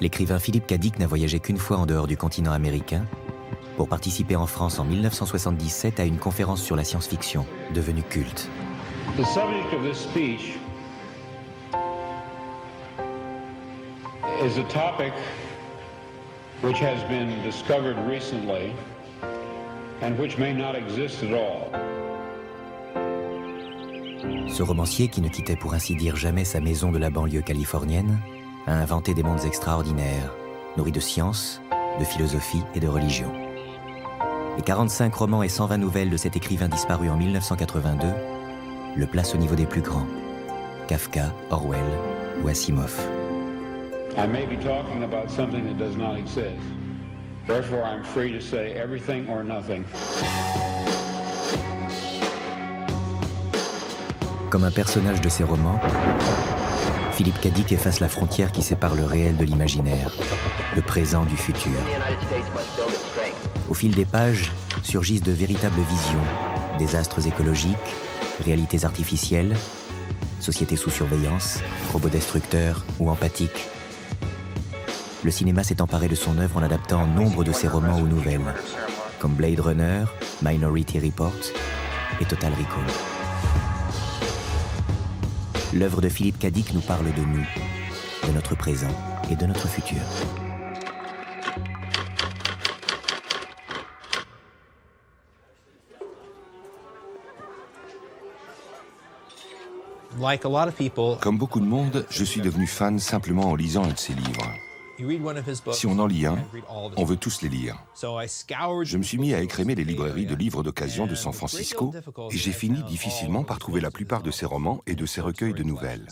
l'écrivain Philippe Cadic n'a voyagé qu'une fois en dehors du continent américain pour participer en France en 1977 à une conférence sur la science-fiction, devenue culte. The subject of this speech is a topic which has been discovered recently and which may not exist at all. Ce romancier, qui ne quittait pour ainsi dire jamais sa maison de la banlieue californienne, a inventé des mondes extraordinaires, nourris de science, de philosophie et de religion. Les 45 romans et 120 nouvelles de cet écrivain disparu en 1982 le placent au niveau des plus grands, Kafka, Orwell ou Asimov. I may be talking about something that does not exist. Therefore, I'm free to say everything or nothing. Comme un personnage de ses romans, Philippe Cadic efface la frontière qui sépare le réel de l'imaginaire, le présent du futur. Au fil des pages surgissent de véritables visions, désastres écologiques, réalités artificielles, sociétés sous surveillance, robots destructeurs ou empathiques. Le cinéma s'est emparé de son œuvre en adaptant nombre de ses romans ou nouvelles, comme Blade Runner, Minority Report et Total Recall. L'œuvre de Philippe Cadic nous parle de nous, de notre présent et de notre futur. Comme beaucoup de monde, je suis devenu fan simplement en lisant un de ses livres. Si on en lit un, on veut tous les lire. Je me suis mis à écrémer les librairies de livres d'occasion de San Francisco et j'ai fini difficilement par trouver la plupart de ses romans et de ses recueils de nouvelles.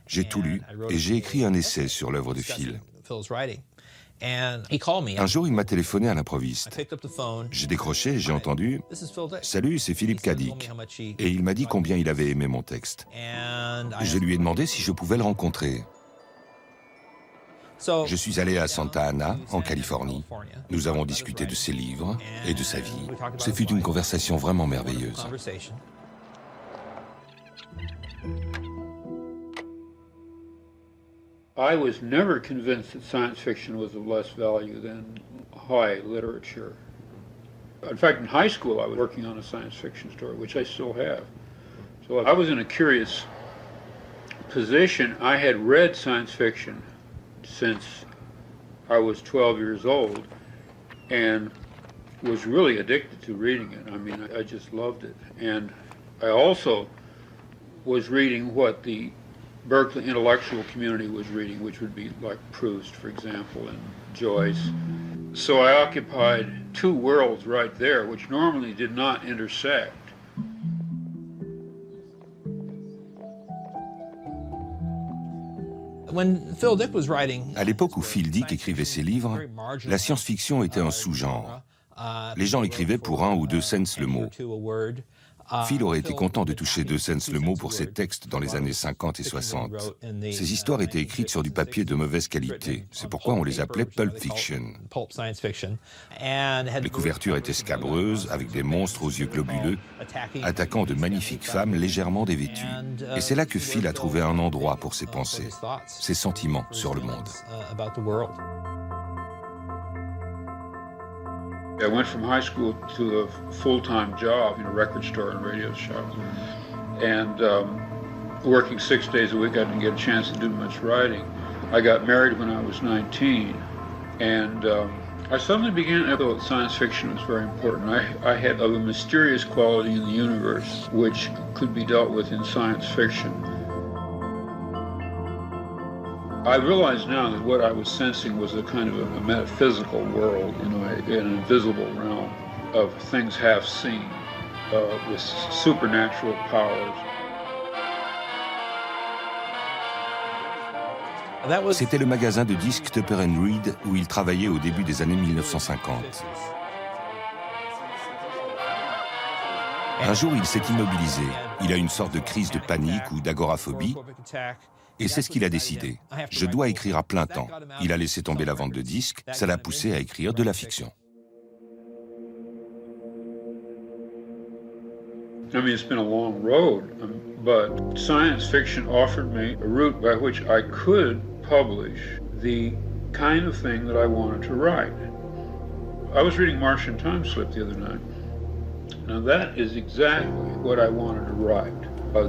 J'ai tout lu et j'ai écrit un essai sur l'œuvre de Phil. Un jour, il m'a téléphoné à l'improviste. J'ai décroché et j'ai entendu « Salut, c'est Philippe Cadic ». Et il m'a dit combien il avait aimé mon texte. Je lui ai demandé si je pouvais le rencontrer. Je suis allé à Santa Ana, en Californie. Nous avons discuté de ses livres et de sa vie. Ce fut une conversation vraiment merveilleuse. I was never convinced that science fiction was of less value than high literature. In fact, in high school, I was working on a science fiction story, which I still have. So I was in a curious position. I had read science fiction since I was 12 years old and was really addicted to reading it. I mean, I just loved it. And I also was reading what the Berkeley intellectual community was reading, which would be like Proust, for example, and Joyce. So I occupied two worlds right there, which normally did not intersect. À l'époque où Phil Dick écrivait ses livres, la science-fiction était un sous-genre. Les gens l'écrivaient pour 1 ou 2 cents le mot. Phil aurait été content de toucher 2 cents le mot pour ses textes dans les années 50 et 60. Ces histoires étaient écrites sur du papier de mauvaise qualité. C'est pourquoi on les appelait Pulp Fiction. Les couvertures étaient scabreuses, avec des monstres aux yeux globuleux, attaquant de magnifiques femmes légèrement dévêtues. Et c'est là que Phil a trouvé un endroit pour ses pensées, ses sentiments sur le monde. I went from high school to a full-time job in a record store and radio shop. And working 6 days a week, I didn't get a chance to do much writing. I got married when I was 19. And I suddenly began to feel that science fiction was very important. I had a mysterious quality in the universe which could be dealt with in science fiction. I realize now that what I was sensing was a kind of a metaphysical world, you know, an invisible realm of things half seen, with supernatural powers. C'était le magasin de disques Tupper & Reed où il travaillait au début des années 1950. Un jour, il s'est immobilisé. Il a une sorte de crise de panique ou d'agoraphobie. Et c'est ce qu'il a décidé. Je dois écrire à plein temps. Il a laissé tomber la vente de disques, ça l'a poussé à écrire de la fiction. I mean, it's been a long road, but science fiction offered me a route by which I could publish the kind of thing that I wanted to write. I was reading Martian Time Slip the other night. Now that is exactly what I wanted to write,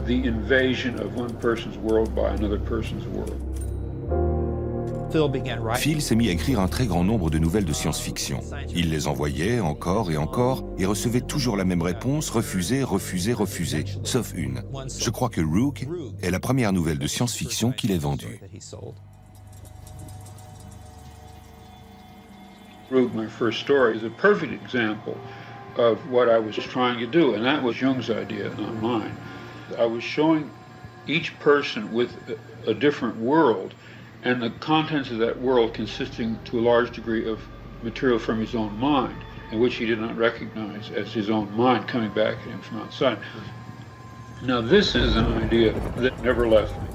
the invasion of one person's world by another person's world. Phil s'est mis à écrire un très grand nombre de nouvelles de science-fiction. Il les envoyait encore et recevait toujours la même réponse, refusée, refusée, refusée, sauf une. Je crois que Rogue est la première nouvelle de science-fiction qu'il ait vendue. Rogue, my first story, is a perfect example of what I was trying to do, and that was Jung's idea, not mine. I was showing each person with a different world, and the contents of that world consisting to a large degree of material from his own mind, in which he did not recognize as his own mind coming back at him from outside. Now this is an idea that never left me.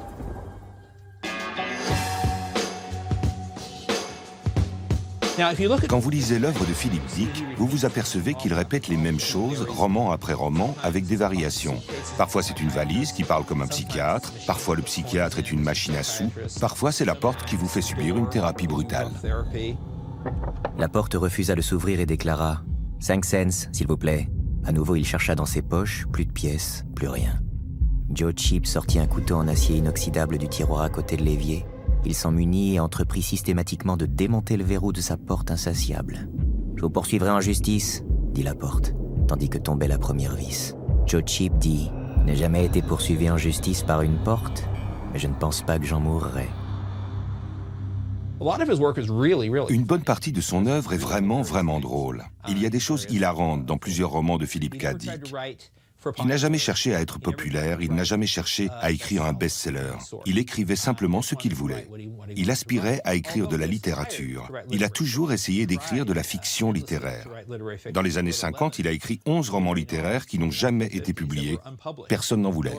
Quand vous lisez l'œuvre de Philip Dick, vous vous apercevez qu'il répète les mêmes choses, roman après roman, avec des variations. Parfois c'est une valise qui parle comme un psychiatre, parfois le psychiatre est une machine à sous, parfois c'est la porte qui vous fait subir une thérapie brutale. La porte refusa de s'ouvrir et déclara « 5 cents, s'il vous plaît ». À nouveau, il chercha dans ses poches, plus de pièces, plus rien. Joe Cheap sortit un couteau en acier inoxydable du tiroir à côté de l'évier. Il s'en munit et entreprit systématiquement de démonter le verrou de sa porte insatiable. « Je vous poursuivrai en justice », dit la porte, tandis que tombait la première vis. Joe Cheap dit « N'ai jamais été poursuivi en justice par une porte, mais je ne pense pas que j'en mourrai. » Une bonne partie de son œuvre est vraiment drôle. Il y a des choses hilarantes dans plusieurs romans de Philip K. Dick. Il n'a jamais cherché à être populaire, il n'a jamais cherché à écrire un best-seller. Il écrivait simplement ce qu'il voulait. Il aspirait à écrire de la littérature. Il a toujours essayé d'écrire de la fiction littéraire. Dans les années 50, il a écrit 11 romans littéraires qui n'ont jamais été publiés. Personne n'en voulait.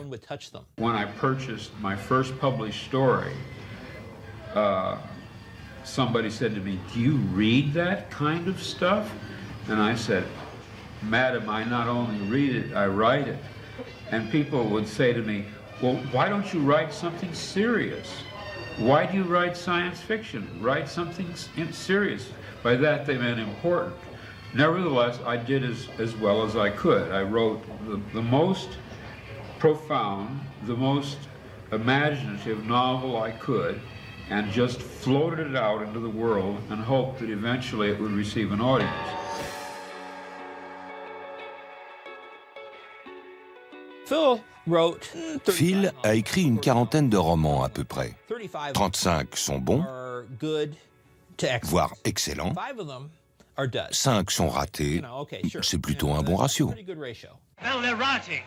When I purchased my first published story, somebody said to me, "Do you read that kind of stuff?" And I said, "Madam, I not only read it, I write it." And people would say to me, "Well, why don't you write something serious? Why do you write science fiction? Write something serious." By that they meant important. Nevertheless, I did as well as I could. I wrote the most profound, the most imaginative novel I could, and just floated it out into the world and hoped that eventually it would receive an audience. Phil a écrit une quarantaine de romans à peu près. 35 sont bons, voire excellents. 5 sont ratés. C'est plutôt un bon ratio. Well, they're rioting.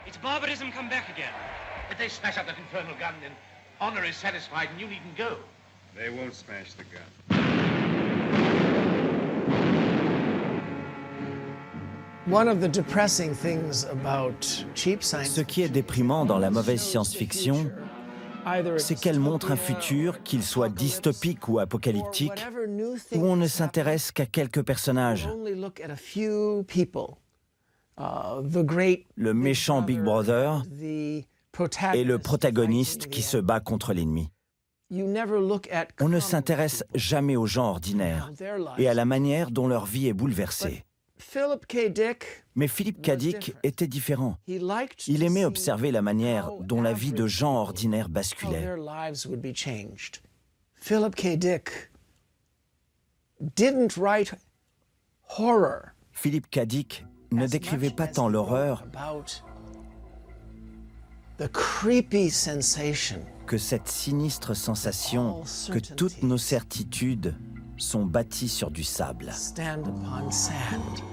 It's barbarism come back again. If they smash up that infernal gun, then honor is satisfied and you needn't go. They won't smash the gun. Ce qui est déprimant dans la mauvaise science-fiction, c'est qu'elle montre un futur, qu'il soit dystopique ou apocalyptique, où on ne s'intéresse qu'à quelques personnages. Le méchant Big Brother et le protagoniste qui se bat contre l'ennemi. On ne s'intéresse jamais aux gens ordinaires et à la manière dont leur vie est bouleversée. Mais Philip K. Dick était différent. Il aimait observer la manière dont la vie de gens ordinaires basculait. Philip K. Dick didn't write horror. Philip K. Dick ne décrivait pas tant l'horreur que cette sinistre sensation que toutes nos certitudes sont bâties sur du sable. Stand upon sand.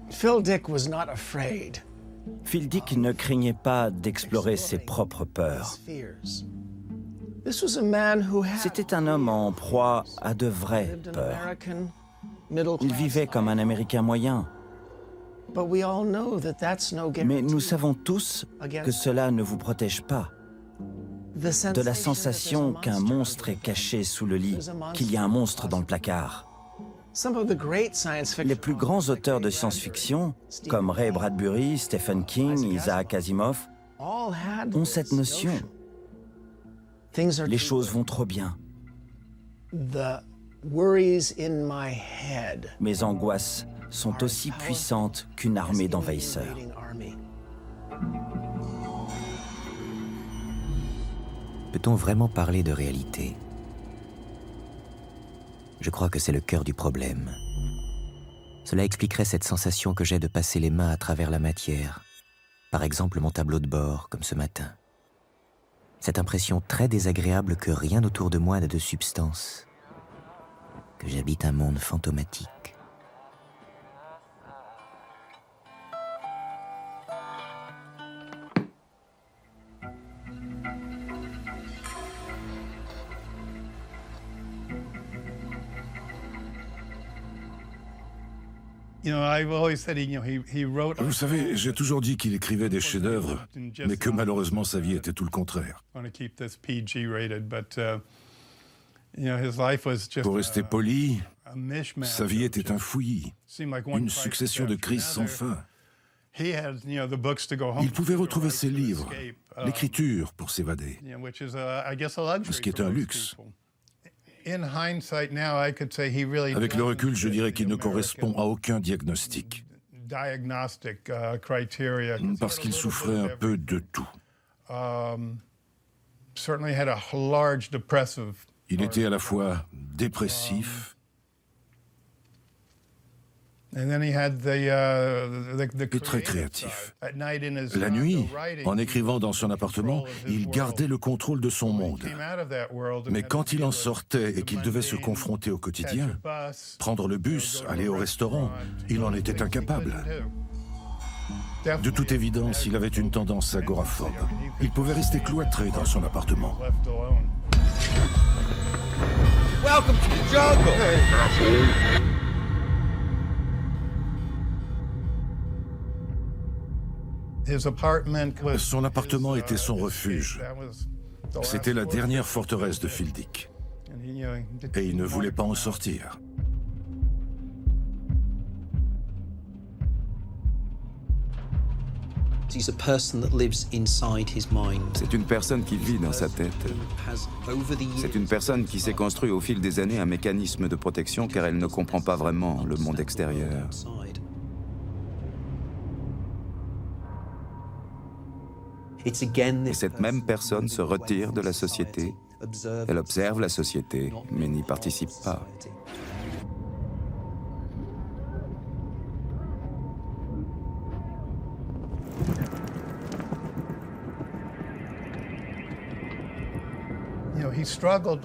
Phil Dick was not afraid. Phil Dick ne craignait pas d'explorer ses propres peurs. C'était un homme en proie à de vraies peurs. Il vivait comme un Américain moyen. Mais nous savons tous que cela ne vous protège pas de la sensation qu'un monstre est caché sous le lit, qu'il y a un monstre dans le placard. Les plus grands auteurs de science-fiction, comme Ray Bradbury, Stephen King, Isaac Asimov, ont cette notion. Les choses vont trop bien. Mes angoisses sont aussi puissantes qu'une armée d'envahisseurs. Peut-on vraiment parler de réalité? Je crois que c'est le cœur du problème. Cela expliquerait cette sensation que j'ai de passer les mains à travers la matière. Par exemple, mon tableau de bord, comme ce matin. Cette impression très désagréable que rien autour de moi n'a de substance. Que j'habite un monde fantomatique. Vous savez, j'ai toujours dit qu'il écrivait des chefs-d'œuvre, mais que malheureusement sa vie était tout le contraire. Pour rester poli, sa vie était un fouillis, une succession de crises sans fin. Il pouvait retrouver ses livres, l'écriture pour s'évader, ce qui est un luxe. Avec le recul, je dirais qu'il ne correspond à aucun diagnostic, parce qu'il souffrait un peu de tout. Il était à la fois dépressif et très créatif. La nuit, en écrivant dans son appartement, il gardait le contrôle de son monde. Mais quand il en sortait et qu'il devait se confronter au quotidien, prendre le bus, aller au restaurant, il en était incapable. De toute évidence, il avait une tendance agoraphobe. Il pouvait rester cloîtré dans son appartement. Welcome to the jungle! Son appartement était son refuge. C'était la dernière forteresse de Phil Dick. Et il ne voulait pas en sortir. C'est une personne qui vit dans sa tête. C'est une personne qui s'est construit au fil des années un mécanisme de protection car elle ne comprend pas vraiment le monde extérieur. Et cette même personne se retire de la société. Elle observe la société, mais n'y participe pas.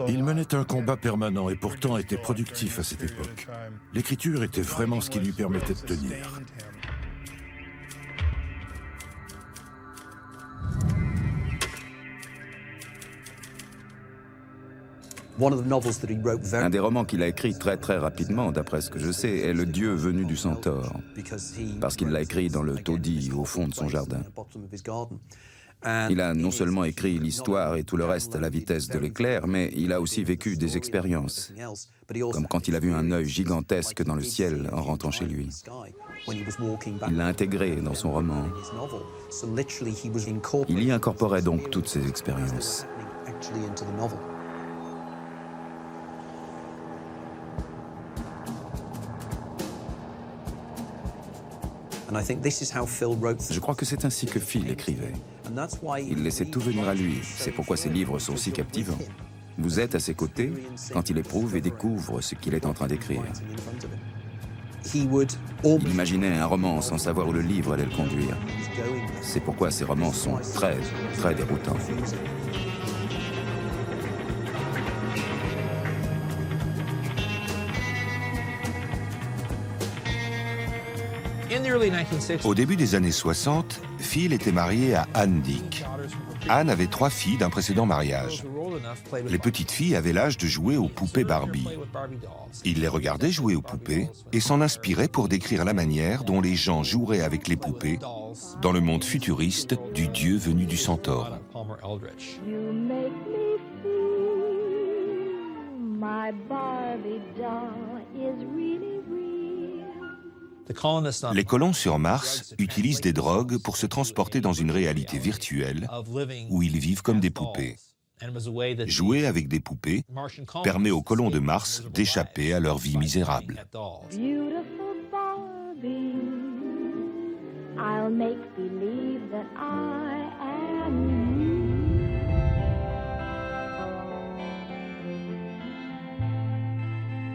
Il menait un combat permanent et pourtant était productif à cette époque. L'écriture était vraiment ce qui lui permettait de tenir. Un des romans qu'il a écrit très rapidement, d'après ce que je sais, est Le Dieu venu du Centaure, parce qu'il l'a écrit dans le taudis au fond de son jardin. Il a non seulement écrit l'histoire et tout le reste à la vitesse de l'éclair, mais il a aussi vécu des expériences, comme quand il a vu un œil gigantesque dans le ciel en rentrant chez lui. Il l'a intégré dans son roman. Il y incorporait donc toutes ces expériences. Je crois que c'est ainsi que Phil écrivait. Il laissait tout venir à lui. C'est pourquoi ses livres sont si captivants. Vous êtes à ses côtés quand il éprouve et découvre ce qu'il est en train d'écrire. Il imaginait un roman sans savoir où le livre allait le conduire. C'est pourquoi ces romans sont très déroutants. Au début des années 60, Phil était marié à Anne Dick. Anne avait 3 filles d'un précédent mariage. Les petites filles avaient l'âge de jouer aux poupées Barbie. Il les regardait jouer aux poupées et s'en inspirait pour décrire la manière dont les gens joueraient avec les poupées dans le monde futuriste du Dieu venu du Centaure. My Les colons sur Mars utilisent des drogues pour se transporter dans une réalité virtuelle où ils vivent comme des poupées. Jouer avec des poupées permet aux colons de Mars d'échapper à leur vie misérable.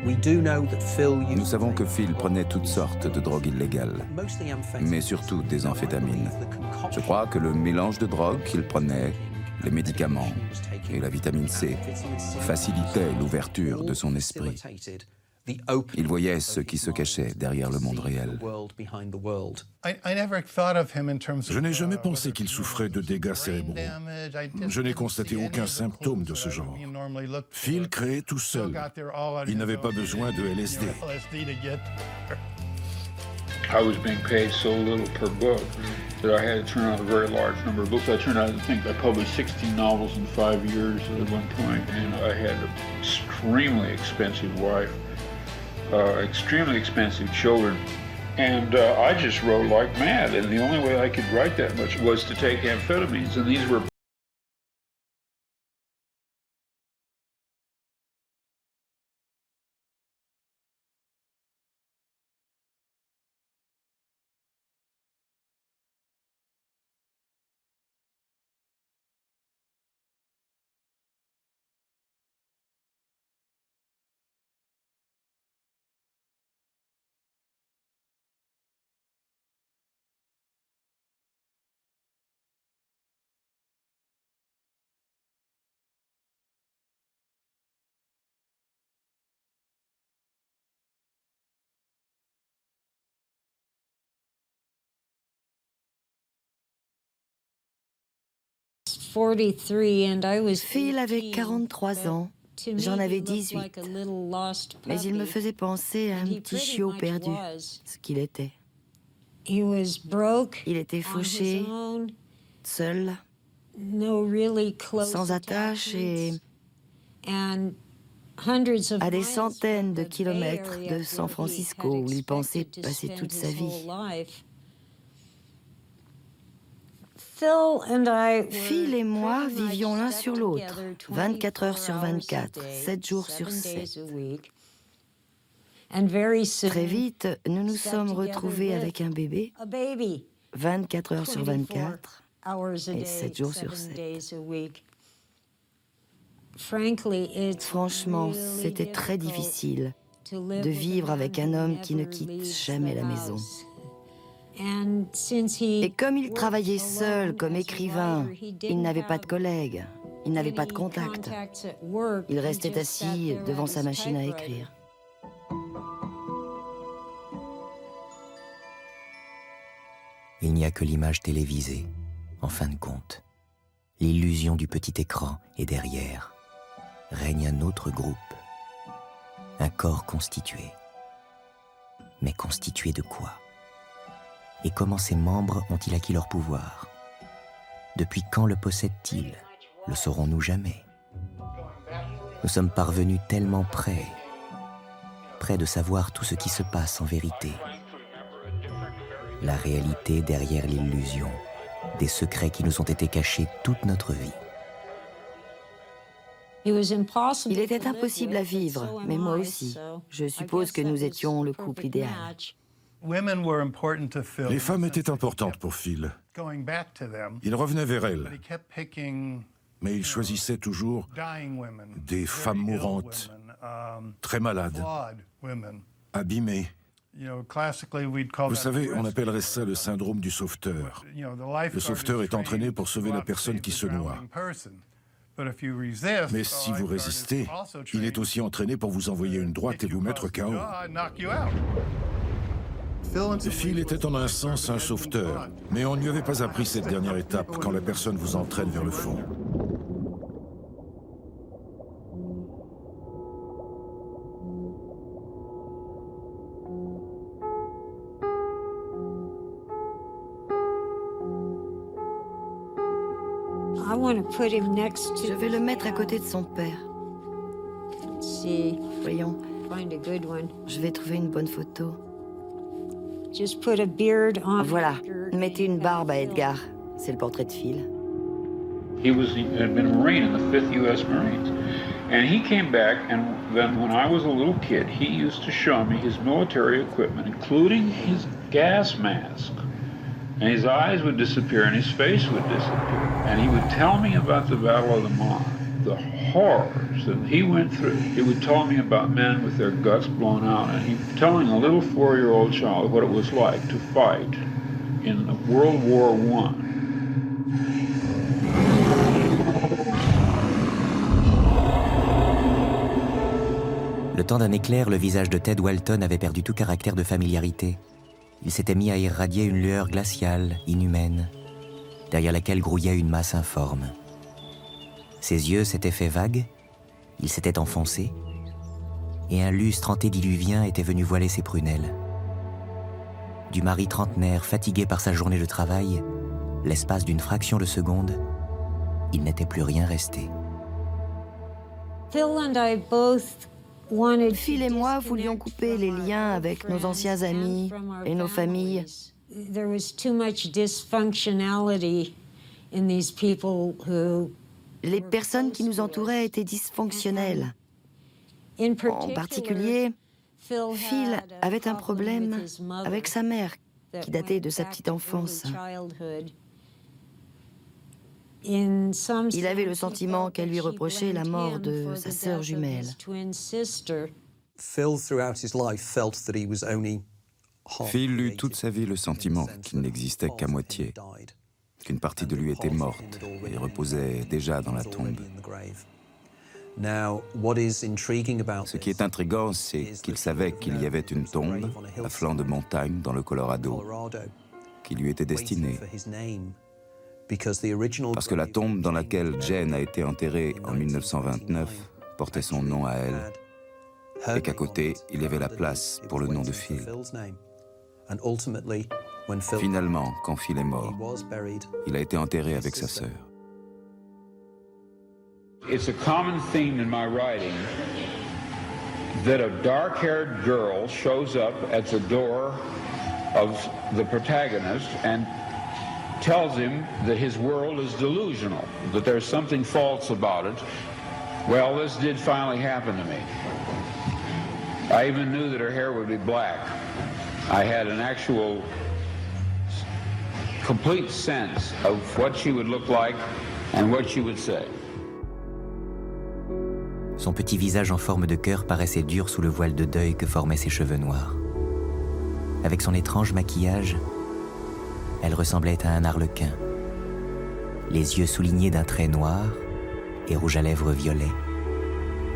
Nous savons que Phil prenait toutes sortes de drogues illégales, mais surtout des amphétamines. Je crois que le mélange de drogues qu'il prenait, les médicaments et la vitamine C facilitaient l'ouverture de son esprit. Il voyait ce qui se cachait derrière le monde réel. Je n'ai jamais pensé qu'il souffrait de dégâts cérébraux. Je n'ai constaté aucun symptôme de ce genre. Phil créait tout seul. Il n'avait pas besoin de LSD. I was being paid so little per book that I had to turn out a very large number of books. I turned out, I think I published 16 novels in 5 years at one point, and I had an extremely expensive wife, extremely expensive children, and I just wrote like mad, and the only way I could write that much was to take amphetamines, and these were Phil avait 43 ans, j'en avais 18, mais il me faisait penser à un petit chiot perdu, ce qu'il était. Il était fauché, seul, sans attache et à des centaines de kilomètres de San Francisco où il pensait passer toute sa vie. Phil et moi vivions l'un sur l'autre, 24 heures sur 24, 7 jours sur 7. Très vite, nous nous sommes retrouvés avec un bébé, 24 heures sur 24 et 7 jours sur 7. Franchement, c'était très difficile de vivre avec un homme qui ne quitte jamais la maison. Et comme il travaillait seul comme écrivain, il n'avait pas de collègues, il n'avait pas de contacts. Il restait assis devant sa machine à écrire. Il n'y a que l'image télévisée, en fin de compte. L'illusion du petit écran est derrière. Règne un autre groupe. Un corps constitué. Mais constitué de quoi ? Et comment ses membres ont-ils acquis leur pouvoir? Depuis quand le possèdent-ils? Le saurons-nous jamais? Nous sommes parvenus tellement près de savoir tout ce qui se passe en vérité. La réalité derrière l'illusion, des secrets qui nous ont été cachés toute notre vie. Il était impossible à vivre, mais moi aussi. Je suppose que nous étions le couple idéal. Les femmes étaient importantes pour Phil. Il revenait vers elles, mais il choisissait toujours des femmes mourantes, très malades, abîmées. Vous savez, on appellerait ça le syndrome du sauveteur. Le sauveteur est entraîné pour sauver la personne qui se noie. Mais si vous résistez, il est aussi entraîné pour vous envoyer une droite et vous mettre KO. Phil était en un sens un sauveteur, mais on ne lui avait pas appris cette dernière étape quand la personne vous entraîne vers le fond. Je vais le mettre à côté de son père. Voyons. Je vais trouver une bonne photo. Voilà, mettez une barbe à Edgar. C'est le portrait de Phil. He had been a Marine in the 5th U.S. Marines. And he came back, and then when I was a little kid, he used to show me his military equipment, including his gas mask. And his eyes would disappear, and his face would disappear. And he would tell me about the Battle of the Marne, the horrors that he went through. He would tell me about men with their guts blown out, and he was telling a little 4-year-old child what it was like to fight in World War I. Le temps d'un éclair, le visage de Ted Walton avait perdu tout caractère de familiarité. Il s'était mis à irradier une lueur glaciale, inhumaine, derrière laquelle grouillait une masse informe. Ses yeux s'étaient fait vagues, il s'était enfoncé, et un lustre antédiluvien était venu voiler ses prunelles. Du mari trentenaire, fatigué par sa journée de travail, l'espace d'une fraction de seconde, il n'était plus rien resté. Phil et moi voulions couper les liens avec nos anciens amis et nos familles. Les personnes qui nous entouraient étaient dysfonctionnelles. En particulier, Phil avait un problème avec sa mère, qui datait de sa petite enfance. Il avait le sentiment qu'elle lui reprochait la mort de sa sœur jumelle. Phil eut toute sa vie le sentiment qu'il n'existait qu'à moitié, qu'une partie de lui était morte et reposait déjà dans la tombe. Ce qui est intriguant, c'est qu'il savait qu'il y avait une tombe à flanc de montagne dans le Colorado qui lui était destinée. Parce que la tombe dans laquelle Jane a été enterrée en 1929 portait son nom à elle, et qu'à côté, il y avait la place pour le nom de Phil. Finalement, quand Phil est mort, il a été enterré avec sa sœur. It's a common theme in my writing that a dark-haired girl shows up at the door of the protagonist and tells him that his world is delusional, that there's something false about it. Well, this did finally happen to me. I even knew that her hair would be black. I had an actual complete sense of what she would look like and what she would say. Son petit visage en forme de cœur paraissait dur sous le voile de deuil que formaient ses cheveux noirs. Avec son étrange maquillage, elle ressemblait à un arlequin. Les yeux soulignés d'un trait noir et rouge à lèvres violet.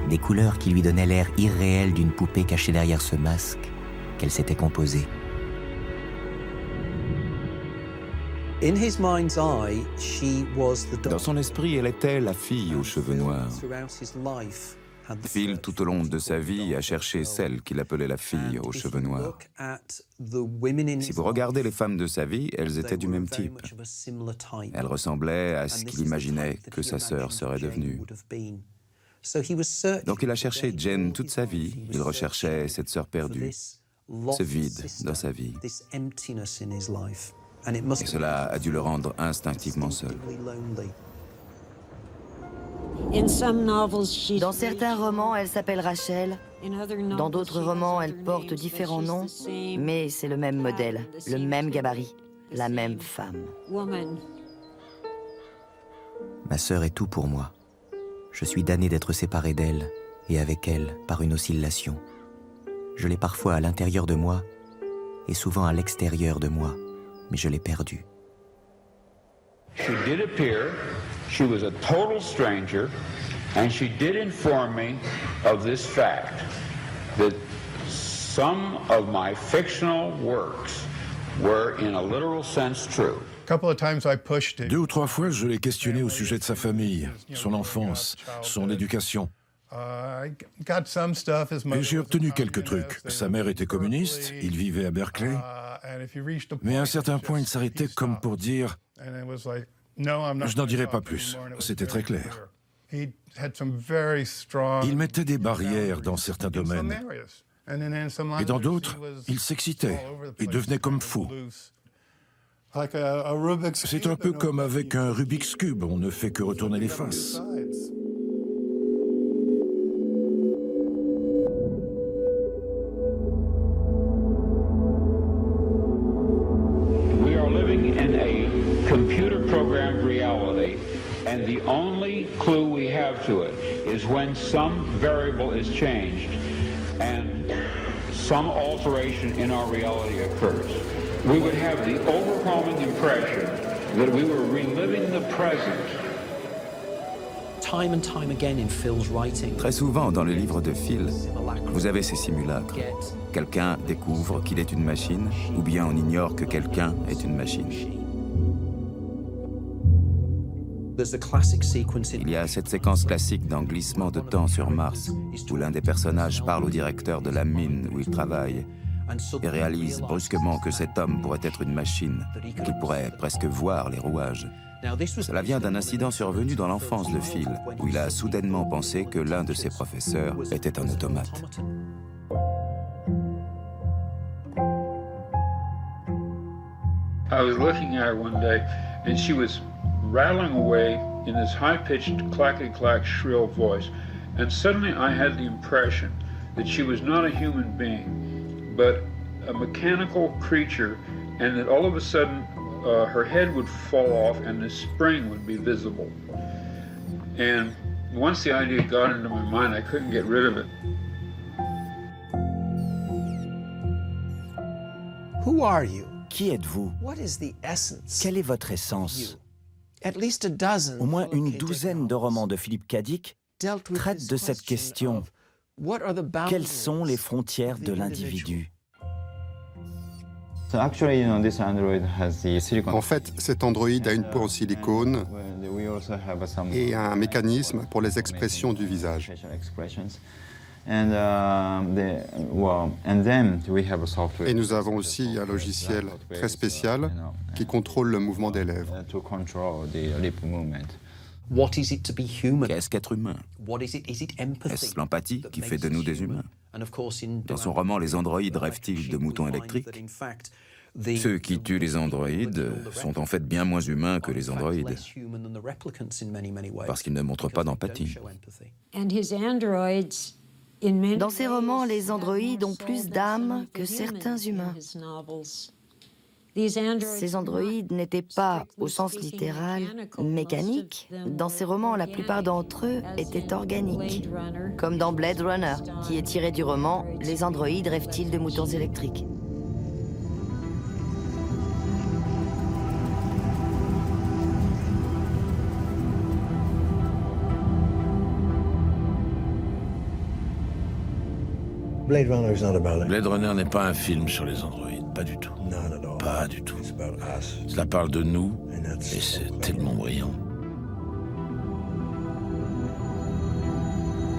Des couleurs qui lui donnaient l'air irréel d'une poupée cachée derrière ce masque qu'elle s'était composé. Dans son esprit, elle était la fille aux cheveux noirs. Phil, tout au long de sa vie, a cherché celle qu'il appelait la fille aux cheveux noirs. Si vous regardez les femmes de sa vie, elles étaient du même type. Elles ressemblaient à ce qu'il imaginait que sa sœur serait devenue. Donc il a cherché Jane toute sa vie. Il recherchait cette sœur perdue, ce vide dans sa vie. Et cela a dû le rendre instinctivement seul. Dans certains romans, elle s'appelle Rachel. Dans d'autres romans, elle porte différents noms, mais c'est le même modèle, le même gabarit, la même femme. Ma sœur est tout pour moi. Je suis damné d'être séparé d'elle et avec elle par une oscillation. Je l'ai parfois à l'intérieur de moi et souvent à l'extérieur de moi, mais je l'ai perdue. She did appear. She was a total stranger, and she did inform me of this fact, that some of my fictional works were, in a literal sense, true. 2 ou 3 fois, je l'ai questionné au sujet de sa famille, son enfance, son éducation. Et j'ai obtenu quelques trucs. Sa mère était communiste, il vivait à Berkeley, mais à un certain point, il s'arrêtait comme pour dire « Je n'en dirai pas plus ». C'était très clair. Il mettait des barrières dans certains domaines. Et dans d'autres, il s'excitait et devenait comme fou. C'est un peu comme avec un Rubik's Cube, on ne fait que retourner les faces. We are living in a computer-programmed reality, and the only clue we have to it is when some variable is changed and some alteration in our reality occurs. We would have the overwhelming impression that we were reliving the present. Time and time again in Phil's writing. Très souvent dans le livre de Phil, vous avez ces simulacres. Quelqu'un découvre qu'il est une machine, ou bien on ignore que quelqu'un est une machine. Il y a cette séquence classique dans Glissement de temps sur Mars, où l'un des personnages parle au directeur de la mine où il travaille et réalise brusquement que cet homme pourrait être une machine, qu'il pourrait presque voir les rouages. Cela vient d'un incident survenu dans l'enfance de Phil, où il a soudainement pensé que l'un de ses professeurs était un automate. I was looking at her one day, and she was rattling away in this high-pitched, clackety-clack, shrill voice. And suddenly I had the impression that she was not a human being, but a mechanical creature, and that all of a sudden her head would fall off and the spring would be visible. And once the idea got into my mind, I couldn't get rid of it. Who are you? Qui êtes-vous? What is the essence? Quelle est votre essence? At least a dozen. Au moins une douzaine de romans de Philip K. Dick traitent de cette question. Quelles sont les frontières de l'individu? En fait, cet androïde a une peau en silicone et un mécanisme pour les expressions du visage. Et nous avons aussi un logiciel très spécial qui contrôle le mouvement des lèvres. Qu'est-ce qu'être humain? Est-ce l'empathie qui fait de nous des humains? Dans son roman, les androïdes rêvent-ils de moutons électriques? Ceux qui tuent les androïdes sont en fait bien moins humains que les androïdes, parce qu'ils ne montrent pas d'empathie. Dans ses romans, les androïdes ont plus d'âme que certains humains. Ces androïdes n'étaient pas, au sens littéral, mécaniques. Dans ses romans, la plupart d'entre eux étaient organiques, comme dans Blade Runner, qui est tiré du roman « Les androïdes rêvent-ils de moutons électriques ?» Blade Runner n'est pas un film sur les androïdes, pas du tout. Pas du tout. Cela parle de nous, et c'est tellement brillant.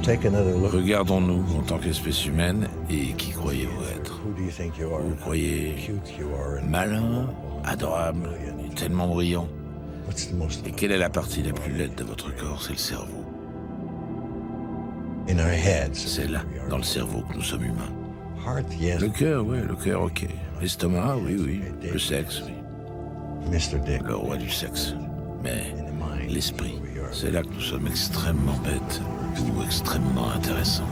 Regardons-nous en tant qu'espèce humaine, et qui croyez-vous être? Vous croyez malin, adorable, tellement brillant? Et quelle est la partie la plus laide de votre corps? C'est le cerveau. C'est là, dans le cerveau, que nous sommes humains. Le cœur, oui, le cœur, ok. L'estomac, oui, oui. Le sexe, oui. Le roi du sexe. Mais l'esprit, c'est là que nous sommes extrêmement bêtes ou extrêmement intéressants.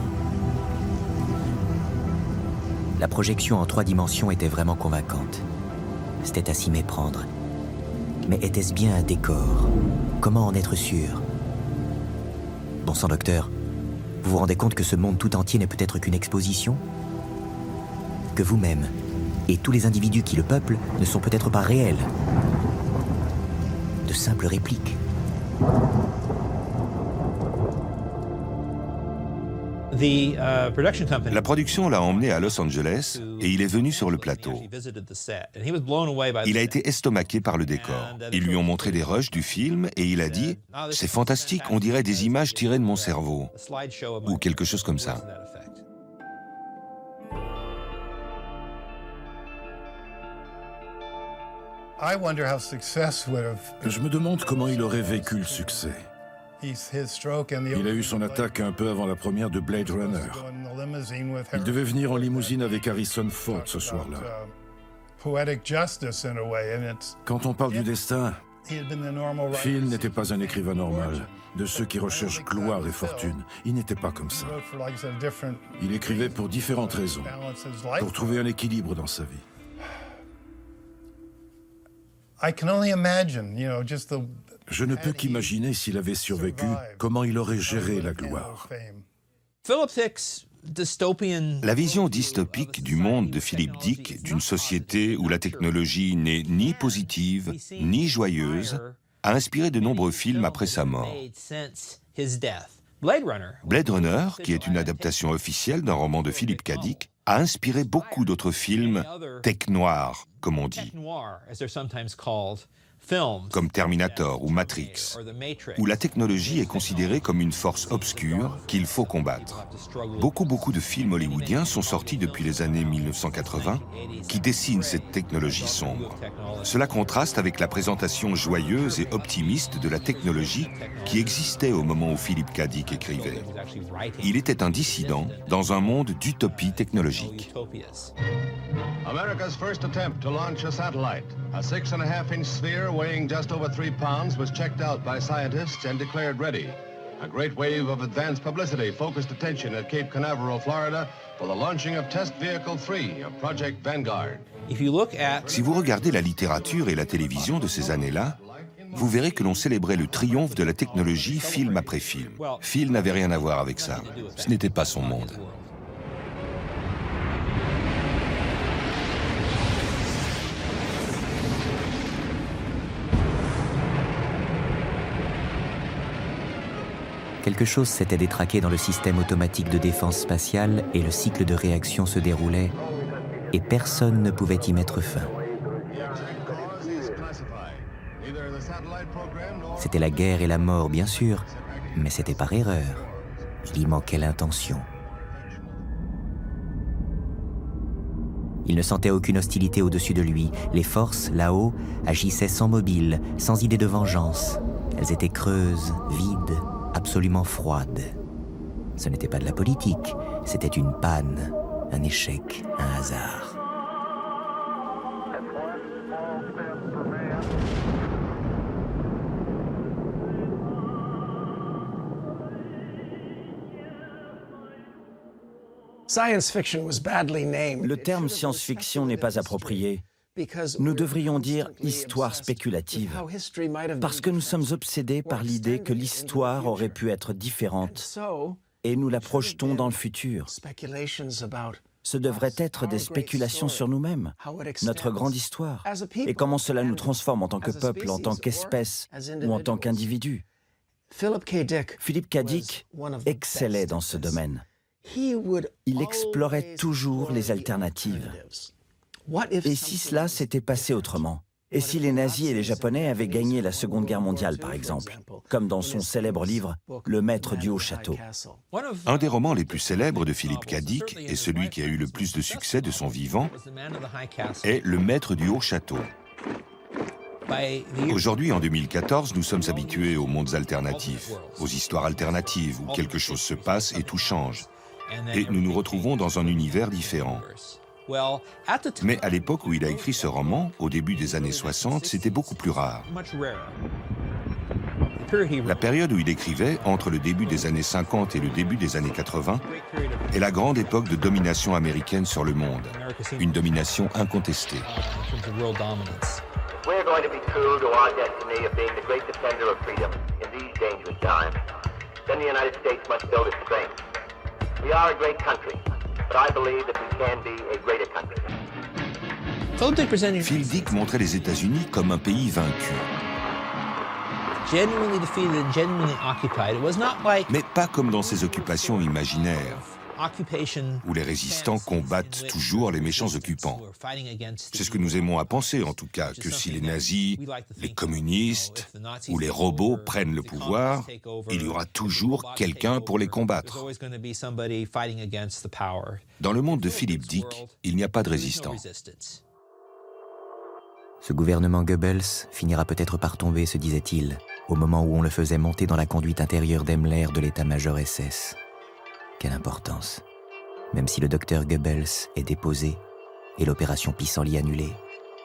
La projection en 3 dimensions était vraiment convaincante. C'était à s'y méprendre. Mais était-ce bien un décor? Comment en être sûr? Bon sang, docteur, vous vous rendez compte que ce monde tout entier n'est peut-être qu'une exposition? Que vous-même et tous les individus qui le peuplent ne sont peut-être pas réels? De simples répliques. La production l'a emmené à Los Angeles et il est venu sur le plateau. Il a été estomaqué par le décor. Ils lui ont montré des rushs du film et il a dit « C'est fantastique, on dirait des images tirées de mon cerveau » ou quelque chose comme ça. Je me demande comment il aurait vécu le succès. Il a eu son attaque un peu avant la première de Blade Runner. Il devait venir en limousine avec Harrison Ford ce soir-là. Quand on parle du destin, Phil n'était pas un écrivain normal, de ceux qui recherchent gloire et fortune. Il n'était pas comme ça. Il écrivait pour différentes raisons, pour trouver un équilibre dans sa vie. Je ne peux qu'imaginer s'il avait survécu, comment il aurait géré la gloire. La vision dystopique du monde de Philip Dick, d'une société où la technologie n'est ni positive ni joyeuse, a inspiré de nombreux films après sa mort. Blade Runner, qui est une adaptation officielle d'un roman de Philip K. Dick, a inspiré beaucoup d'autres films tech-noirs, comme on dit, comme Terminator ou Matrix, où la technologie est considérée comme une force obscure qu'il faut combattre. Beaucoup de films hollywoodiens sont sortis depuis les années 1980 qui dessinent cette technologie sombre. Cela contraste avec la présentation joyeuse et optimiste de la technologie qui existait au moment où Philip K. Dick écrivait. Il était un dissident dans un monde d'utopie technologique. America's first attempt to launch a satellite, a 6.5-inch sphere weighing just over 3 pounds, was checked out by scientists and declared ready. A great wave of advanced publicity focused attention at Cape Canaveral, Florida, for the launching of Test Vehicle 3 of Project Vanguard. Si vous regardez la littérature et la télévision de ces années-là, vous verrez que l'on célébrait le triomphe de la technologie film après film. Phil n'avait rien à voir avec ça. Ce n'était pas son monde. Quelque chose s'était détraqué dans le système automatique de défense spatiale et le cycle de réaction se déroulait et personne ne pouvait y mettre fin. C'était la guerre et la mort, bien sûr, mais c'était par erreur. Il y manquait l'intention. Il ne sentait aucune hostilité au-dessus de lui. Les forces, là-haut, agissaient sans mobile, sans idée de vengeance. Elles étaient creuses, vides, absolument froide. Ce n'était pas de la politique, c'était une panne, un échec, un hasard. Le terme science-fiction n'est pas approprié. Nous devrions dire histoire spéculative, parce que nous sommes obsédés par l'idée que l'histoire aurait pu être différente, et nous la projetons dans le futur. Ce devrait être des spéculations sur nous-mêmes, notre grande histoire, et comment cela nous transforme en tant que peuple, en tant qu'espèce ou en tant qu'individu. Philip K. Dick excellait dans ce domaine. Il explorait toujours les alternatives. Et si cela s'était passé autrement? Et si les nazis et les Japonais avaient gagné la Seconde Guerre mondiale, par exemple, comme dans son célèbre livre « Le maître du haut château ». Un des romans les plus célèbres de Philip K. Dick, et celui qui a eu le plus de succès de son vivant, est « Le maître du haut château ». Aujourd'hui, en 2014, nous sommes habitués aux mondes alternatifs, aux histoires alternatives où quelque chose se passe et tout change. Et nous nous retrouvons dans un univers différent. Mais à l'époque où il a écrit ce roman, au début des années 60, c'était beaucoup plus rare. La période où il écrivait, entre le début des années 50 et le début des années 80, est la grande époque de domination américaine sur le monde, une domination incontestée. We're going to be true to our destiny of being the great defender of freedom in these dangerous times. Then the United States must build its strength. We are a great country, but I believe that we can be a greater country. Phil Dick montrait les États-Unis comme un pays vaincu. Mais pas comme dans ces occupations imaginaires, où les résistants combattent toujours les méchants occupants. C'est ce que nous aimons à penser, en tout cas, que si les nazis, les communistes ou les robots prennent le pouvoir, il y aura toujours quelqu'un pour les combattre. Dans le monde de Philip Dick, il n'y a pas de résistants. Ce gouvernement Goebbels finira peut-être par tomber, se disait-il, au moment où on le faisait monter dans la conduite intérieure d'Himmler de l'état-major SS. Quelle importance. Même si le docteur Goebbels est déposé et l'opération Pissenlit annulée,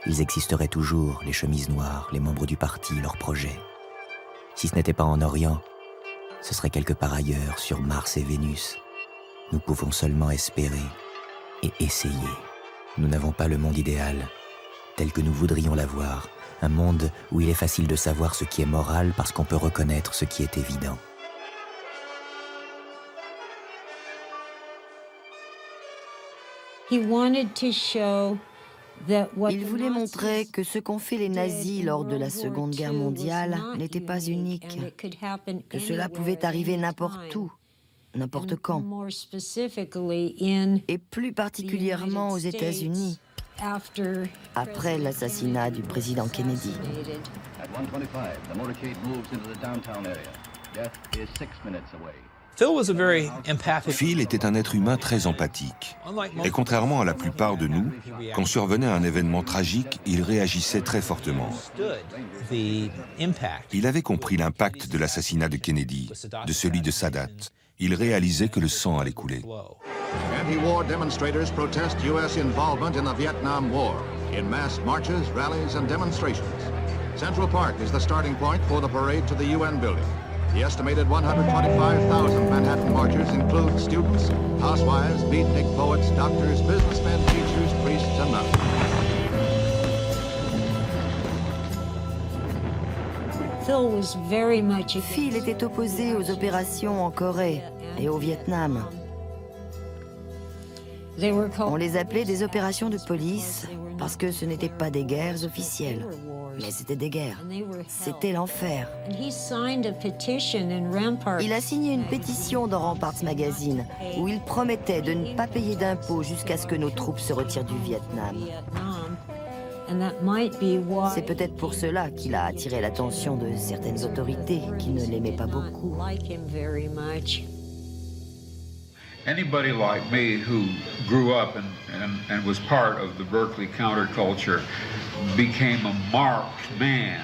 ils existeraient toujours, les chemises noires, les membres du parti, leurs projets. Si ce n'était pas en Orient, ce serait quelque part ailleurs, sur Mars et Vénus. Nous pouvons seulement espérer et essayer. Nous n'avons pas le monde idéal, tel que nous voudrions l'avoir, un monde où il est facile de savoir ce qui est moral parce qu'on peut reconnaître ce qui est évident. Il voulait montrer que ce qu'ont fait les nazis lors de la Seconde Guerre mondiale n'était pas unique, que cela pouvait arriver n'importe où, n'importe quand, et plus particulièrement aux États-Unis, après l'assassinat du président Kennedy. Phil était un être humain très empathique. Et contrairement à la plupart de nous, quand survenait un événement tragique, il réagissait très fortement. Il avait compris l'impact de l'assassinat de Kennedy, de celui de Sadat. Il réalisait que le sang allait couler. Anti-war demonstrators protest U.S. involvement in the Vietnam War, in mass marches, rallies, and demonstrations. Central Park is the starting point for the parade to the UN building. The estimated 125,000 Manhattan marchers include students, housewives, beatnik poets, doctors, businessmen, teachers, priests, and nuns. Phil était opposé aux opérations en Corée et au Vietnam. On les appelait des opérations de police parce que ce n'étaient pas des guerres officielles, mais c'était des guerres. C'était l'enfer. Il a signé une pétition dans Ramparts Magazine où il promettait de ne pas payer d'impôts jusqu'à ce que nos troupes se retirent du Vietnam. C'est peut-être pour cela qu'il a attiré l'attention de certaines autorités qui ne l'aimaient pas beaucoup. Anybody like me who grew up and was part of the Berkeley counterculture became a marked man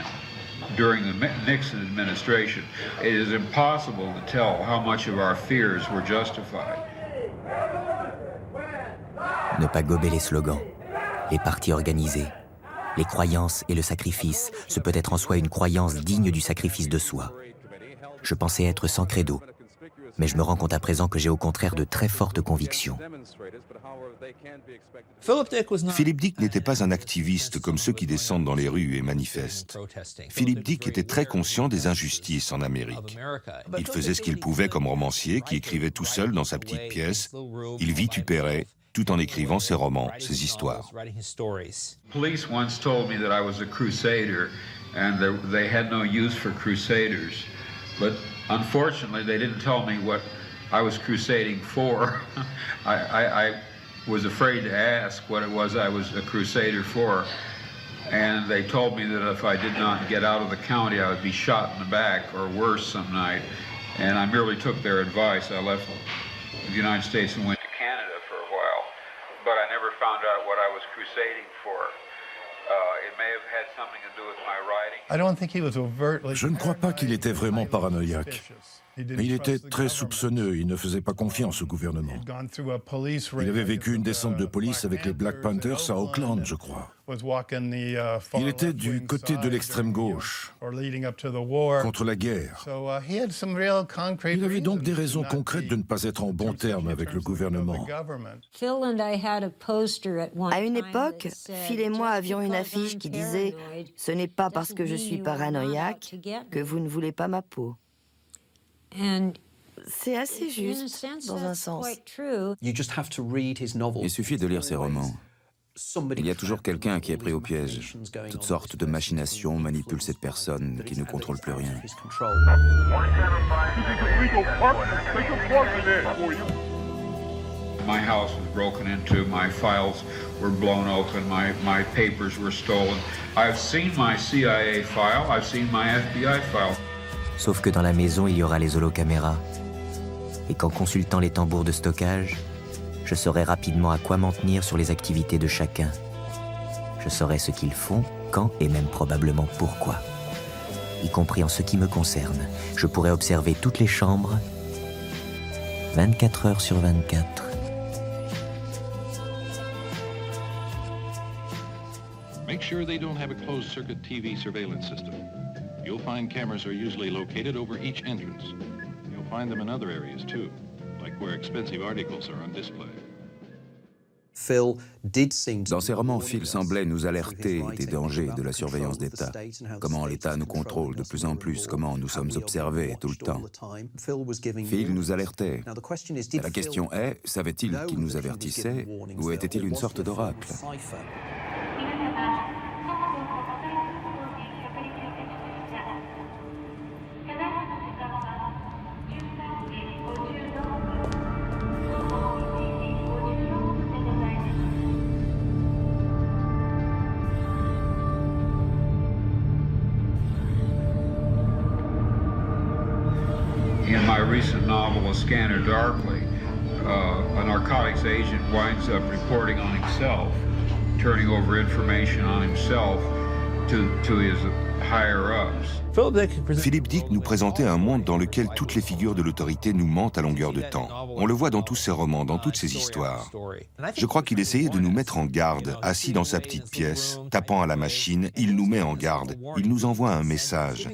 during the Nixon administration. It is impossible to tell how much of our fears were justified. Ne pas gober les slogans, les partis organisés, les croyances et le sacrifice. Ce peut être en soi une croyance digne du sacrifice de soi. Je pensais être sans credo, mais je me rends compte à présent que j'ai au contraire de très fortes convictions. Philip Dick n'était pas un activiste comme ceux qui descendent dans les rues et manifestent. Philip Dick était très conscient des injustices en Amérique. Il faisait ce qu'il pouvait comme romancier qui écrivait tout seul dans sa petite pièce. Il vitupérait tout en écrivant ses romans, ses histoires. Police once told me that I was a crusader and they had no use for crusaders. But unfortunately, they didn't tell me what I was crusading for. I was afraid to ask what it was I was a crusader for. And they told me that if I did not get out of the county, I would be shot in the back or worse some night. And I merely took their advice. I left the United States and went to Canada for a while. But I never found out what I was crusading for. It may have had something to do with my writing. Je ne crois pas qu'il était vraiment paranoïaque. Mais il était très soupçonneux, il ne faisait pas confiance au gouvernement. Il avait vécu une descente de police avec les Black Panthers à Oakland, je crois. Il était du côté de l'extrême gauche, contre la guerre. Il avait donc des raisons concrètes de ne pas être en bon terme avec le gouvernement. À une époque, Phil et moi avions une affiche qui disait « Ce n'est pas parce que je suis paranoïaque que vous ne voulez pas ma peau ». C'est assez juste, dans un sens. Il suffit de lire ses romans. Il y a toujours quelqu'un qui est pris au piège. Toutes sortes de machinations manipulent cette personne qui ne contrôle plus rien. My house was broken into, my files were blown open, my papers were stolen. I've seen my CIA file, I've seen my FBI file. Sauf que dans la maison, il y aura les holocaméras. Et qu'en consultant les tambours de stockage, je saurai rapidement à quoi m'en tenir sur les activités de chacun. Je saurai ce qu'ils font quand et même probablement pourquoi. Y compris en ce qui me concerne, je pourrais observer toutes les chambres 24 heures sur 24. Make sure they don't have a closed-circuit TV surveillance system. You'll find cameras are usually located over each entrance. You'll find them in other areas too, like where expensive articles are on display. Dans ses romans, Phil semblait nous alerter des dangers de la surveillance d'État. Comment l'État nous contrôle de plus en plus, comment nous sommes observés tout le temps. Phil nous alertait. La question est, savait-il qu'il nous avertissait ou était-il une sorte d'oracle ? In my recent novel, A Scanner Darkly, a narcotics agent winds up reporting on himself, turning over information on himself to his higher-ups. Philip Dick nous présentait un monde dans lequel toutes les figures de l'autorité nous mentent à longueur de temps. On le voit dans tous ses romans, dans toutes ses histoires. Je crois qu'il essayait de nous mettre en garde, assis dans sa petite pièce, tapant à la machine, il nous met en garde, il nous envoie un message.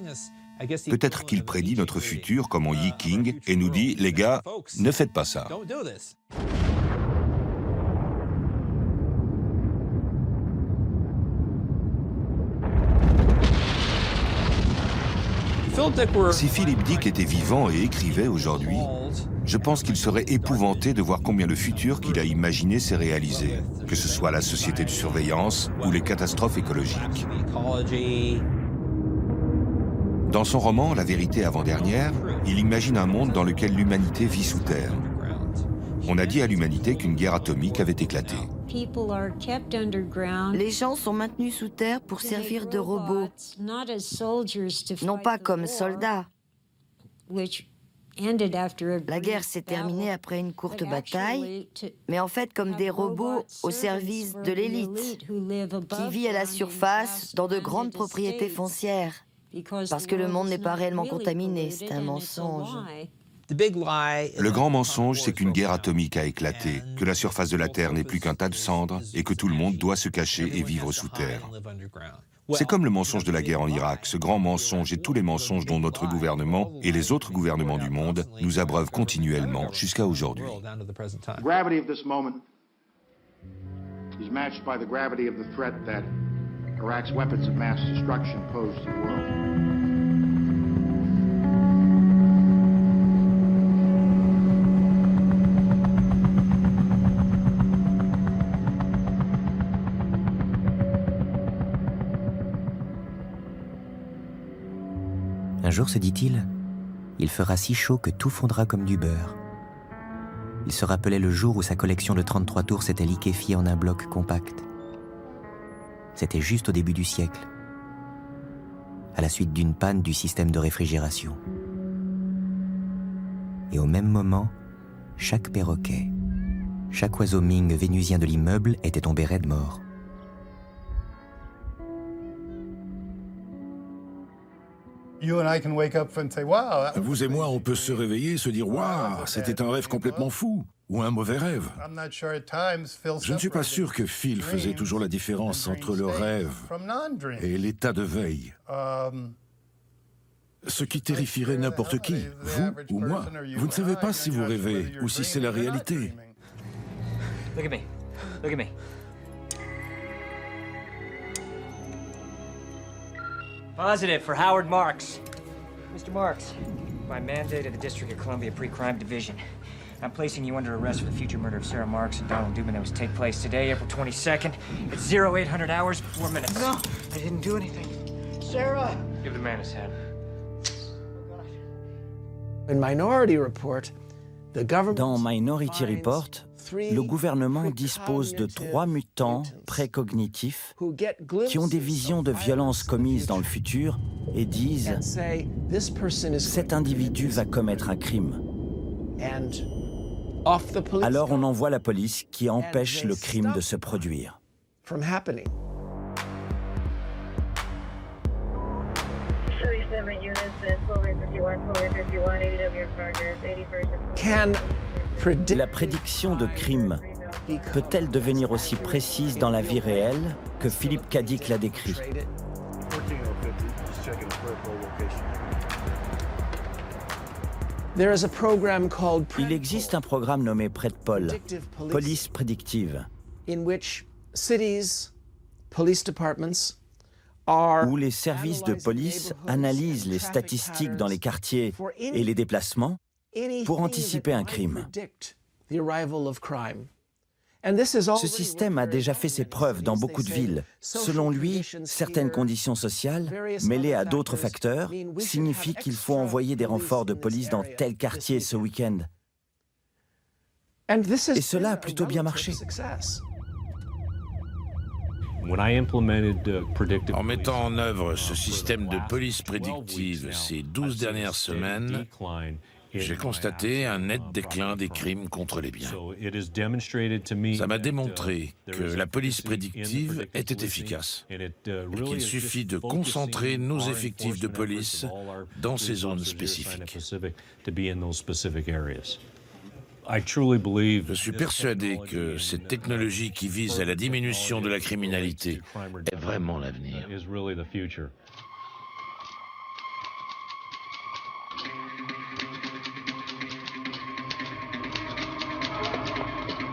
Peut-être qu'il prédit notre futur comme en Yi King et nous dit « Les gars, ne faites pas ça ». Si Philip Dick était vivant et écrivait aujourd'hui, je pense qu'il serait épouvanté de voir combien le futur qu'il a imaginé s'est réalisé, que ce soit la société de surveillance ou les catastrophes écologiques. Dans son roman « La vérité avant-dernière », il imagine un monde dans lequel l'humanité vit sous terre. On a dit à l'humanité qu'une guerre atomique avait éclaté. Les gens sont maintenus sous terre pour servir de robots, non pas comme soldats. La guerre s'est terminée après une courte bataille, mais en fait comme des robots au service de l'élite, qui vit à la surface dans de grandes propriétés foncières. Parce que le monde n'est pas réellement contaminé, c'est un mensonge. Le grand mensonge, c'est qu'une guerre atomique a éclaté, que la surface de la Terre n'est plus qu'un tas de cendres et que tout le monde doit se cacher et vivre sous terre. C'est comme le mensonge de la guerre en Irak, ce grand mensonge et tous les mensonges dont notre gouvernement et les autres gouvernements du monde nous abreuvent continuellement jusqu'à aujourd'hui. The gravity of this moment is matched by the gravity of the threat that Iraq's weapons of mass destruction pose to the world. Un jour, se dit-il, il fera si chaud que tout fondra comme du beurre. Il se rappelait le jour où sa collection de 33 tours s'était liquéfiée en un bloc compact. C'était juste au début du siècle, à la suite d'une panne du système de réfrigération. Et au même moment, chaque perroquet, chaque oiseau Ming vénusien de l'immeuble était tombé raide mort. Vous et moi, on peut se réveiller et se dire « Waouh, c'était un rêve complètement fou !» ou un mauvais rêve. Je ne suis pas sûr que Phil faisait toujours la différence entre le rêve et l'état de veille. Ce qui terrifierait n'importe qui, vous ou moi. Vous ne savez pas si vous rêvez ou si c'est la réalité. Look at me. Look at me. Positive for Howard Marks. Mr. Marks, by mandate of the District of Columbia Pre-Crime Division, I'm placing you under arrest for the future murder of Sarah Marks and Donald Dubin that was to take place today, April 22nd, at 0800 hours, 4 minutes. No, I didn't do anything. Sarah! Give the man his head. In Minority Report, the government... Dans Minority Report, le gouvernement dispose de 3 mutants précognitifs qui ont des visions de violences commises dans le futur et disent « Cet individu va commettre un crime ». Alors on envoie la police qui empêche le crime de se produire. La prédiction de crime peut-elle devenir aussi précise dans la vie réelle que Philip K. Dick l'a décrit? Il existe un programme nommé PredPol, police prédictive, où les services de police analysent les statistiques dans les quartiers et les déplacements pour anticiper un crime. Ce système a déjà fait ses preuves dans beaucoup de villes. Selon lui, certaines conditions sociales, mêlées à d'autres facteurs, signifient qu'il faut envoyer des renforts de police dans tel quartier ce week-end. Et cela a plutôt bien marché. En mettant en œuvre ce système de police prédictive ces 12 dernières semaines, j'ai constaté un net déclin des crimes contre les biens. Ça m'a démontré que la police prédictive était efficace et qu'il suffit de concentrer nos effectifs de police dans ces zones spécifiques. Je suis persuadé que cette technologie qui vise à la diminution de la criminalité est vraiment l'avenir.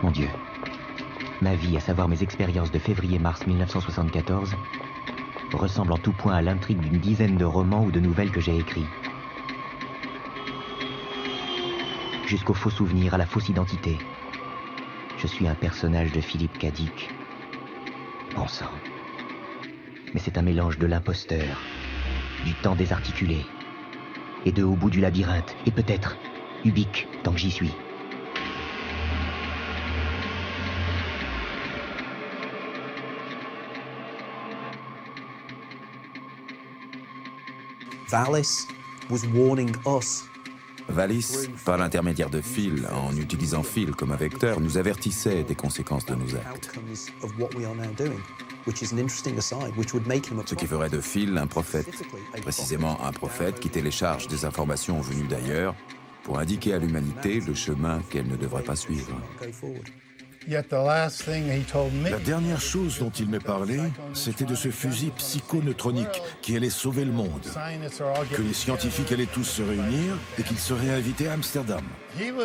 Mon Dieu, ma vie, à savoir mes expériences de février-mars 1974, ressemble en tout point à l'intrigue d'une dizaine de romans ou de nouvelles que j'ai écrits. Jusqu'au faux souvenir, à la fausse identité. Je suis un personnage de Philip K. Dick. Bon sang. Mais c'est un mélange de l'imposteur, du temps désarticulé, et de au bout du labyrinthe, et peut-être Ubik, tant que j'y suis. Valis, par l'intermédiaire de Phil, en utilisant Phil comme un vecteur, nous avertissait des conséquences de nos actes. Ce qui ferait de Phil un prophète, précisément un prophète qui télécharge des informations venues d'ailleurs pour indiquer à l'humanité le chemin qu'elle ne devrait pas suivre. La dernière chose dont il m'est parlé, c'était de ce fusil psychoneutronique qui allait sauver le monde. Que les scientifiques allaient tous se réunir et qu'ils seraient invités à Amsterdam.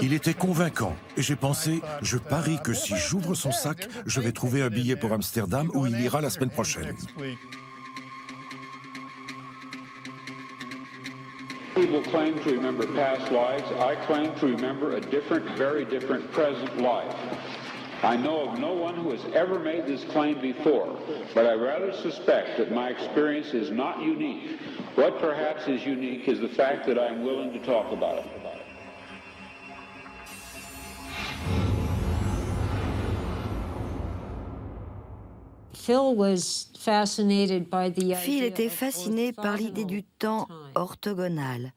Il était convaincant et j'ai pensé, je parie que si j'ouvre son sac, je vais trouver un billet pour Amsterdam où il ira la semaine prochaine. People claim to remember past lives. I claim to remember a different, very different present life. I know of no one who has ever made this claim before, but I rather suspect that my experience is not unique. What perhaps is unique is the fact that I'm willing to talk about it. Phil était fasciné par l'idée du temps orthogonal.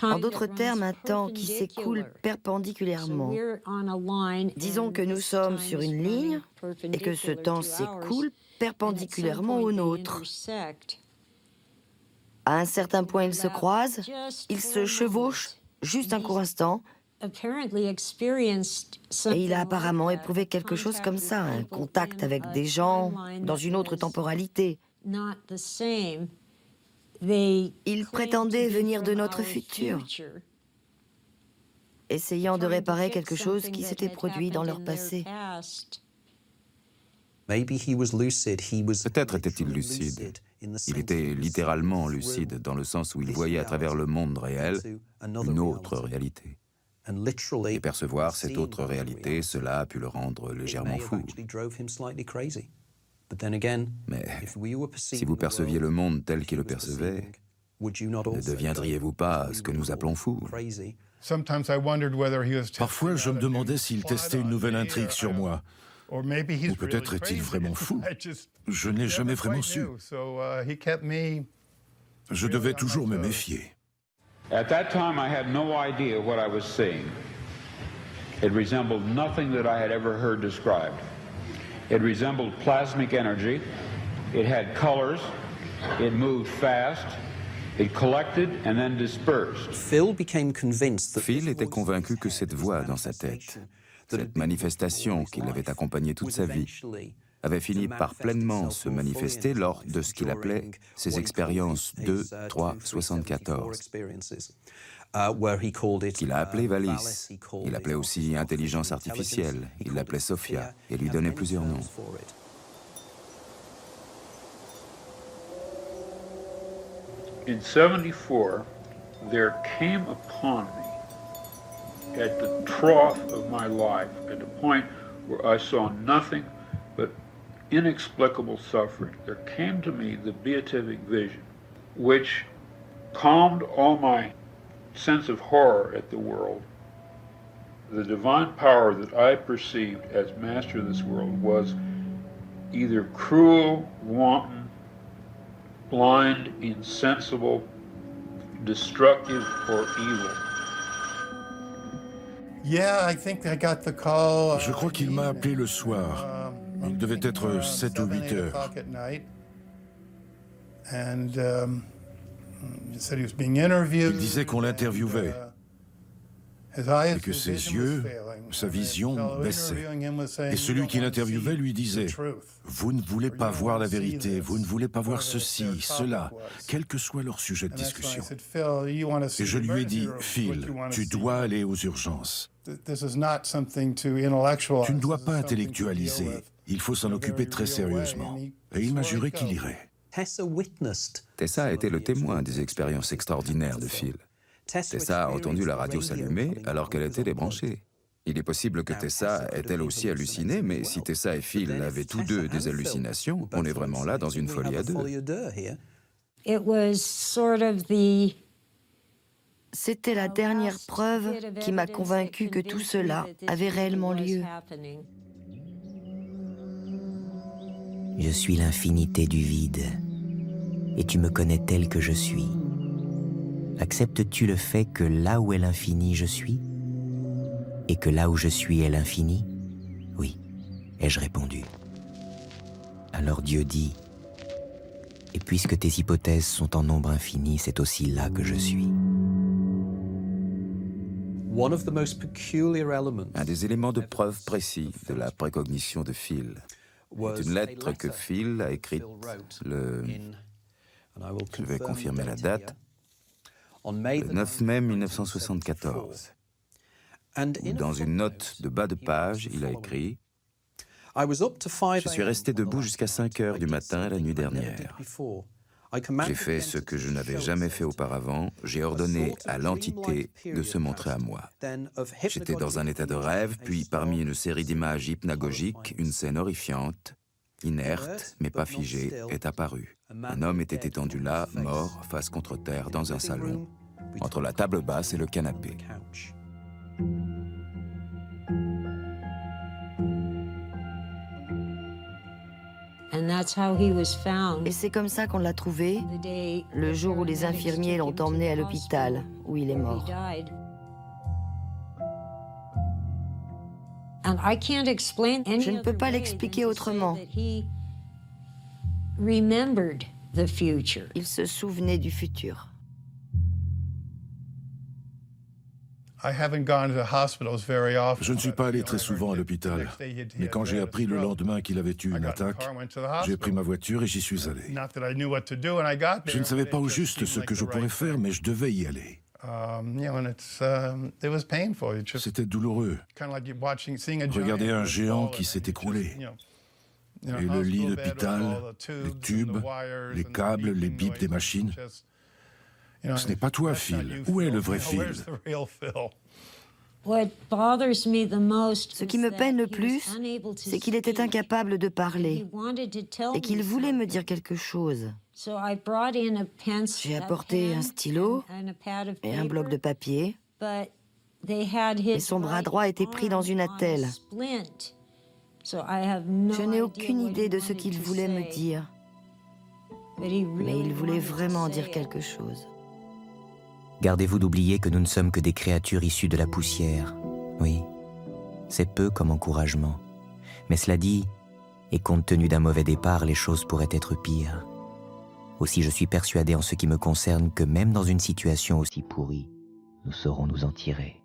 En d'autres termes, un temps qui s'écoule perpendiculairement. Disons que nous sommes sur une ligne et que ce temps s'écoule perpendiculairement au nôtre. À un certain point, ils se croisent, ils se chevauchent juste un court instant, et il a apparemment éprouvé quelque chose comme ça, un contact avec des gens dans une autre temporalité. Ils prétendaient venir de notre futur, essayant de réparer quelque chose qui s'était produit dans leur passé. Peut-être était-il lucide. Il était littéralement lucide dans le sens où il voyait à travers le monde réel une autre réalité. Et percevoir cette autre réalité, cela a pu le rendre légèrement fou. Mais si vous perceviez le monde tel qu'il le percevait, ne deviendriez-vous pas ce que nous appelons fou? Parfois, je me demandais s'il testait une nouvelle intrigue sur moi. Ou peut-être est-il vraiment fou. Je n'ai jamais vraiment su. Je devais toujours me méfier. At that time, I had no idea what I was seeing. It resembled nothing that I had ever heard described. It resembled plasmic energy. It had colors. It moved fast. It collected and then dispersed. Phil était convaincu que cette voix dans sa tête, cette manifestation qui l'avait accompagné toute sa vie, avait fini par pleinement se manifester lors de ce qu'il appelait ses expériences 2, 3, 74. Qu'il a appelé Valis. Il appelait aussi intelligence artificielle. Il l'appelait Sophia et lui donnait plusieurs noms. In 74, there came upon me, at the trough of my life, at the point where I saw nothing but inexplicable suffering, there came to me the beatific vision, which calmed all my sense of horror at the world. The divine power that I perceived as master of this world was either cruel, wanton, blind, insensible, destructive, or evil. Je crois qu'il m'a appelé le soir. Il devait être 7 ou 8 heures. Il disait qu'on l'interviewait et que ses yeux, sa vision baissait. Et celui qui l'interviewait lui disait « Vous ne voulez pas voir la vérité, vous ne voulez pas voir ceci, cela, quel que soit leur sujet de discussion. » Et je lui ai dit « Phil, tu dois aller aux urgences. Tu ne dois pas intellectualiser, il faut s'en occuper très sérieusement. » Et il m'a juré qu'il irait. Tessa a été le témoin des expériences extraordinaires de Phil. Tessa a entendu la radio s'allumer alors qu'elle était débranchée. Il est possible que Tessa ait elle aussi halluciné, mais si Tessa et Phil avaient tous deux des hallucinations, on est vraiment là dans une folie à deux. C'était la dernière preuve qui m'a convaincu que tout cela avait réellement lieu. Je suis l'infinité du vide, et tu me connais tel que je suis. Acceptes-tu le fait que là où est l'infini, je suis, et que là où je suis est l'infini? Oui, ai-je répondu. Alors Dieu dit, et puisque tes hypothèses sont en nombre infini, c'est aussi là que je suis. Un des éléments de preuve précis de la précognition de Phil est une lettre que Phil a écrite le... Je vais confirmer la date. Le 9 mai 1974. Dans une note de bas de page, il a écrit « Je suis resté debout jusqu'à 5 heures du matin la nuit dernière. J'ai fait ce que je n'avais jamais fait auparavant, j'ai ordonné à l'entité de se montrer à moi. J'étais dans un état de rêve, puis parmi une série d'images hypnagogiques, une scène horrifiante, inerte mais pas figée, est apparue. Un homme était étendu là, mort, face contre terre, dans un salon, entre la table basse et le canapé. Et c'est comme ça qu'on l'a trouvé, le jour où les infirmiers l'ont emmené à l'hôpital, où il est mort. Je ne peux pas l'expliquer autrement. Il se souvenait du futur. Je ne suis pas allé très souvent à l'hôpital, mais quand j'ai appris le lendemain qu'il avait eu une attaque, j'ai pris ma voiture et j'y suis allé. Je ne savais pas au juste ce que je pourrais faire, mais je devais y aller. C'était douloureux. Regarder un géant qui s'est écroulé. Et le lit d'hôpital, les tubes, les câbles, les bips des machines. Ce n'est pas toi, Phil. Où est le vrai Phil? Ce qui me peine le plus, c'est qu'il était incapable de parler et qu'il voulait me dire quelque chose. J'ai apporté un stylo et un bloc de papier, et son bras droit était pris dans une attelle. Je n'ai aucune idée de ce qu'il voulait me dire, mais il voulait vraiment dire quelque chose. Gardez-vous d'oublier que nous ne sommes que des créatures issues de la poussière. Oui, c'est peu comme encouragement. Mais cela dit, et compte tenu d'un mauvais départ, les choses pourraient être pires. Aussi je suis persuadé en ce qui me concerne que même dans une situation aussi pourrie, nous saurons nous en tirer.